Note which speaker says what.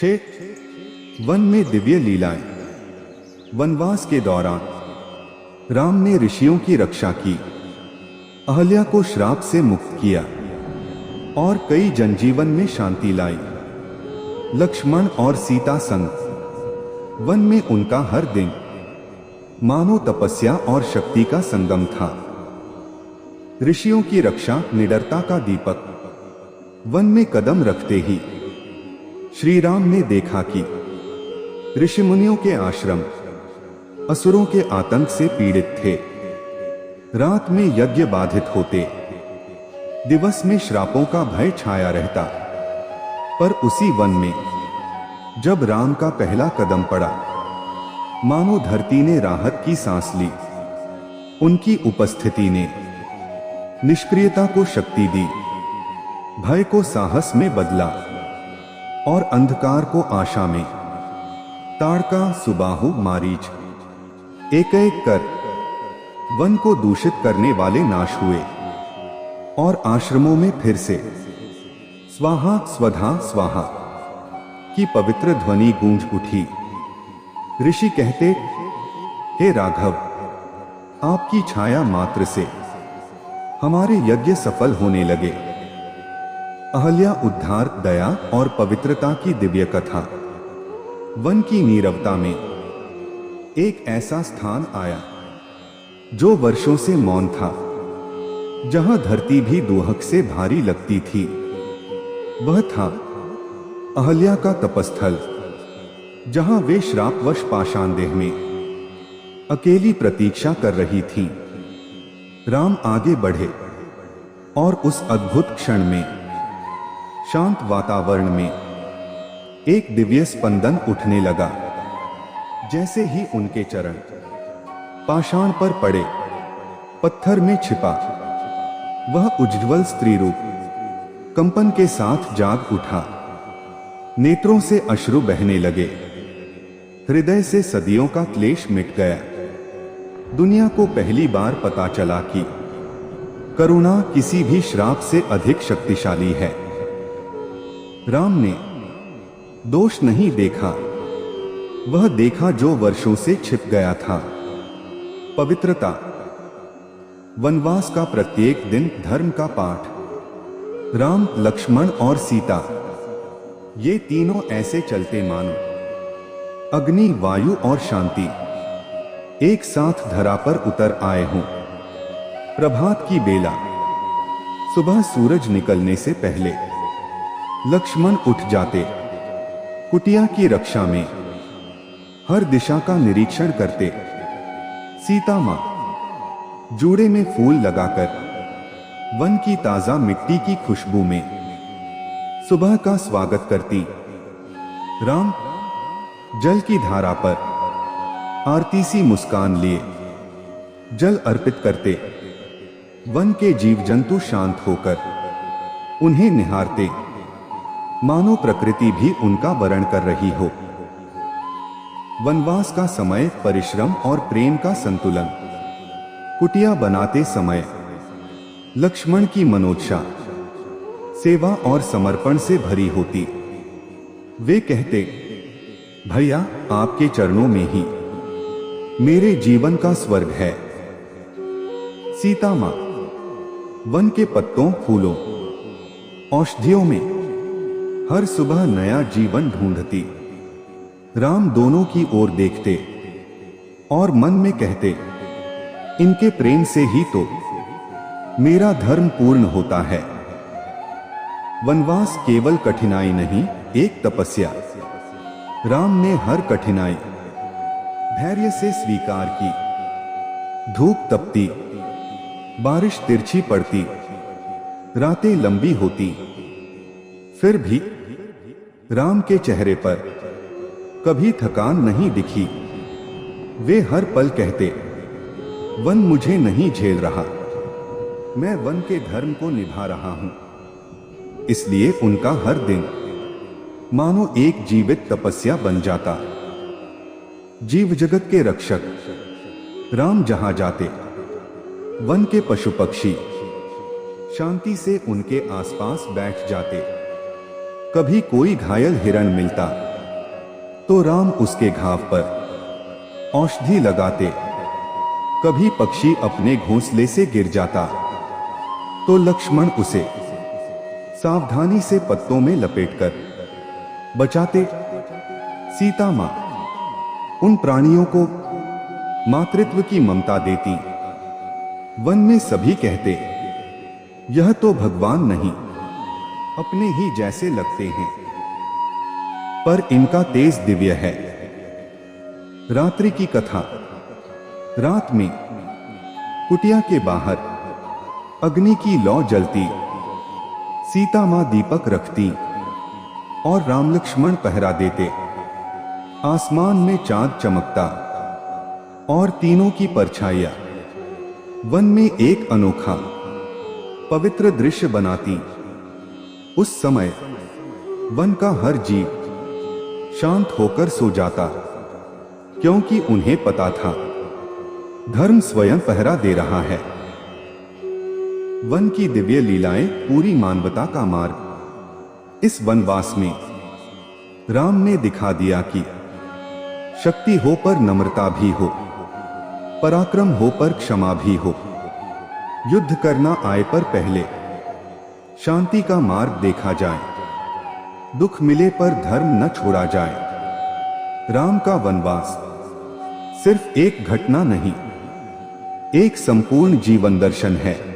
Speaker 1: 6 one में दिव्य लीलाएं। वनवास के दौरान राम ने ऋषियों की रक्षा की, अहल्या को श्राप से मुक्त किया और कई जनजीवन में शांति लाई। लक्ष्मण और सीता संग वन में उनका हर दिन मानो तपस्या और शक्ति का संगम था। ऋषियों की रक्षा निडरता का दीपक। वन में कदम रखते ही श्री राम ने देखा कि ऋषिमुनियों के आश्रम असुरों के आतंक से पीड़ित थे। रात में यज्ञ बाधित होते, दिवस में श्रापों का भय छाया रहता। पर उसी वन में जब राम का पहला कदम पड़ा, मानो धरती ने राहत की सांस ली। उनकी उपस्थिति ने निष्क्रियता को शक्ति दी, भय को साहस में बदला और अंधकार को आशा में। ताड़का, सुबाहु, मारीच एक एक कर वन को दूषित करने वाले नाश हुए और आश्रमों में फिर से स्वाहा स्वधा स्वाहा की पवित्र ध्वनि गूंज उठी। ऋषि कहते, हे राघव, आपकी छाया मात्र से हमारे यज्ञ सफल होने लगे। अहल्या, उद्धार, दया और पवित्रता की दिव्य कथा। वन की नीरवता में एक ऐसा स्थान आया जो वर्षों से मौन था, जहां धरती भी दुहक से भारी लगती थी। वह था अहल्या का तपस्थल, जहां वे श्रापवश पाषाण देह में अकेली प्रतीक्षा कर रही थीं। राम आगे बढ़े और उस अद्भुत क्षण में शांत वातावरण में एक दिव्य स्पंदन उठने लगा। जैसे ही उनके चरण पाषाण पर पड़े, पत्थर में छिपा वह उज्ज्वल स्त्री रूप कंपन के साथ जाग उठा। नेत्रों से अश्रु बहने लगे, हृदय से सदियों का क्लेश मिट गया। दुनिया को पहली बार पता चला कि करुणा किसी भी श्राप से अधिक शक्तिशाली है। राम ने दोष नहीं देखा, वह देखा जो वर्षों से छिप गया था। पवित्रता। वनवास का प्रत्येक दिन धर्म का पाठ। राम, लक्ष्मण और सीता, ये तीनों ऐसे चलते मानो अग्नि, वायु और शांति एक साथ धरा पर उतर आए हों। प्रभात की बेला, सुबह सूरज निकलने से पहले लक्ष्मण उठ जाते, कुटिया की रक्षा में हर दिशा का निरीक्षण करते। सीता मां जूड़े में फूल लगाकर वन की ताजा मिट्टी की खुशबू में सुबह का स्वागत करती। राम जल की धारा पर आरती सी मुस्कान लिए जल अर्पित करते। वन के जीव जंतु शांत होकर उन्हें निहारते, मानो प्रकृति भी उनका वरण कर रही हो। वनवास का समय परिश्रम और प्रेम का संतुलन। कुटिया बनाते समय लक्ष्मण की मनोदशा सेवा और समर्पण से भरी होती। वे कहते, भैया, आपके चरणों में ही मेरे जीवन का स्वर्ग है। सीता मां वन के पत्तों, फूलों, औषधियों में हर सुबह नया जीवन ढूंढती। राम दोनों की ओर देखते और मन में कहते, इनके प्रेम से ही तो मेरा धर्म पूर्ण होता है। वनवास केवल कठिनाई नहीं, एक तपस्या। राम ने हर कठिनाई धैर्य से स्वीकार की। धूप तपती, बारिश तिरछी पड़ती, रातें लंबी होती, फिर भी राम के चेहरे पर कभी थकान नहीं दिखी। वे हर पल कहते, वन मुझे नहीं झेल रहा, मैं वन के धर्म को निभा रहा हूं। इसलिए उनका हर दिन मानो एक जीवित तपस्या बन जाता। जीव जगत के रक्षक राम जहां जाते, वन के पशु पक्षी शांति से उनके आसपास बैठ जाते। कभी कोई घायल हिरण मिलता, तो राम उसके घाव पर औषधि लगाते। कभी पक्षी अपने घोंसले से गिर जाता तो लक्ष्मण उसे सावधानी से पत्तों में लपेटकर बचाते। सीता मां उन प्राणियों को मातृत्व की ममता देती। वन में सभी कहते, यह तो भगवान नहीं, अपने ही जैसे लगते हैं, पर इनका तेज दिव्य है। रात्रि की कथा। रात में कुटिया के बाहर अग्नि की लौ जलती, सीता मां दीपक रखती और राम लक्ष्मण पहरा देते। आसमान में चांद चमकता और तीनों की परछाइयां वन में एक अनोखा पवित्र दृश्य बनाती। उस समय वन का हर जीव शांत होकर सो जाता, क्योंकि उन्हें पता था धर्म स्वयं पहरा दे रहा है। वन की दिव्य लीलाएं पूरी मानवता का मार्ग। इस वनवास में राम ने दिखा दिया कि शक्ति हो पर नम्रता भी हो, पराक्रम हो पर क्षमा भी हो, युद्ध करना आए पर पहले शांति का मार्ग देखा जाए, दुख मिले पर धर्म न छोड़ा जाए। राम का वनवास सिर्फ एक घटना नहीं, एक संपूर्ण जीवन दर्शन है।